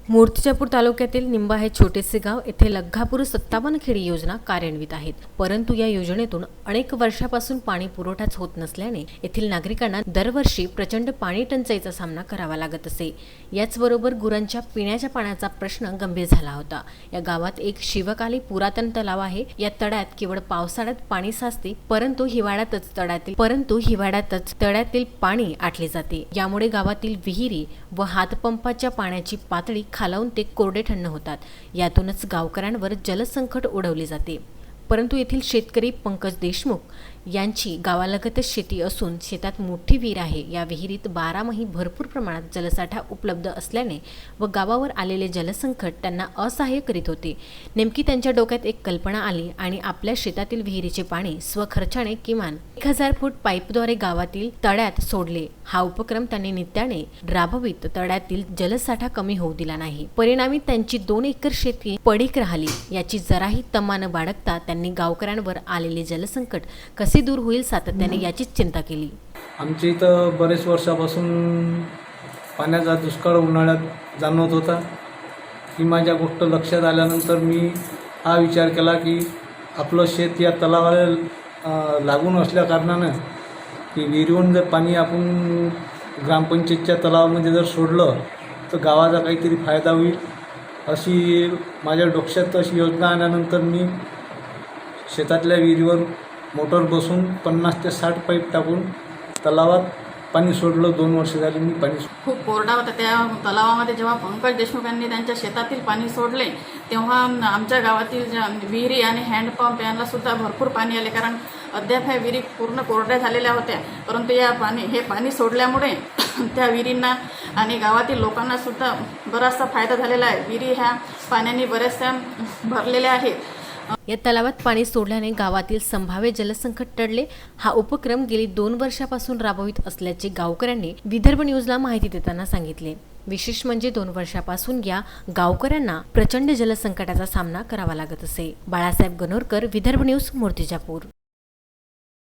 मूर्तिजापूर तालुक्यातील निंबा हे छोटेसे गाव येथे लग्घापूर 57 खेडी योजना कार्यान्वित आहेत। परंतु या योजनेतून अनेक वर्षापासून पाणी पुरवठाच होत नसल्याने येथील नागरिकांना दरवर्षी प्रचंड पाणी टंचाईचा सामना करावा लागत असे। याचबरोबर गुरांच्या पिण्याच्या पाण्याचा प्रश्न गंभीर झाला होता। या गावात एक शिवकाली पुरातन तलाव आहे। या तळ्यात केवळ पावसाळ्यात पाणी साचते, परंतु हिवाळ्यातच तळ्यातील पाणी आटले जाते। यामुळे गावातील विहिरी व हातपंपाच्या पाण्याची पातळी खालावून ते कोरडे ठण्ण होतात। यातूनच गावकऱ्यांवर जलसंकट ओढवले जाते। परंतु येथील शेतकरी पंकज देशमुख यांची गावालगतच शेती असून शेतात मोठी विहीर आहे। या विहिरीत 12 महिने भरपूर प्रमाणात जलसाठा उपलब्ध असल्याने व गावावर आलेले जलसंकट त्यांना असहाय्य करीत होते। नेमकी त्यांच्या डोक्यात एक कल्पना आली आणि आपल्या शेतातील विहिरीचे पाणी स्वखर्चाने किमान 1000 फूट पाईपद्वारे गावातील तळ्यात सोडले। हा उपक्रम त्यांनी नित्याने राबवित तळ्यातील जलसाठा कमी होऊ दिला नाही। परिणामी त्यांची 2 एकर शेती पडीक राहिली। याची जराही तमा न बाळगता त्यांनी गावकऱ्यांवर आलेले जलसंकट कसे दूर होईल सातत्याने याचीच चिंता केली। आमच्या इथं बरेच वर्षापासून पाण्याचा दुष्काळ उन्हाळ्यात जाणवत होता। ही माझ्या गोष्ट लक्षात आल्यानंतर मी हा विचार केला की आपलं शेत या तलावाला लागून असल्या कारणानं की विहिरीवरून जर पाणी आपण ग्रामपंचायतच्या तलावामध्ये जर सोडलं तर गावाचा काहीतरी फायदा होईल अशी माझ्या डोक्यात अशी योजना आल्यानंतर मी शेतातल्या विहिरीवर मोटर बसून 50 ते 60 पाईप टाकून तलावात पाणी सोडलं। 2 वर्ष झाली मी पाणी खूप कोरडा होता त्या तलावामध्ये। जेव्हा पंकज देशमुख यांनी त्यांच्या शेतातील पाणी सोडले तेव्हा आमच्या गावातील ज्या विहिरी आणि हँडपंप यांना सुद्धा भरपूर पाणी आले, कारण अद्याप ह्या विहिरी पूर्ण कोरड्या झालेल्या होत्या। परंतु हे पाणी सोडल्यामुळे त्या विहिरींना आणि गावातील लोकांना सुद्धा बराचसा फायदा झालेला आहे। विहिरी ह्या पाण्याने बऱ्याचशा भरलेल्या आहेत। या तलावात पाणी सोडल्याने गावातील संभाव्य जलसंकट टळले। हा उपक्रम गेली 2 वर्षापासून राबवित असल्याचे गावकऱ्यांनी विदर्भ न्यूजला माहिती देताना सांगितले। विशेष म्हणजे 2 वर्षापासून या गावकऱ्यांना प्रचंड जलसंकटाचा सामना करावा लागत असे। बाळासाहेब गणोरकर, विदर्भ न्यूज, मूर्तिजापूर।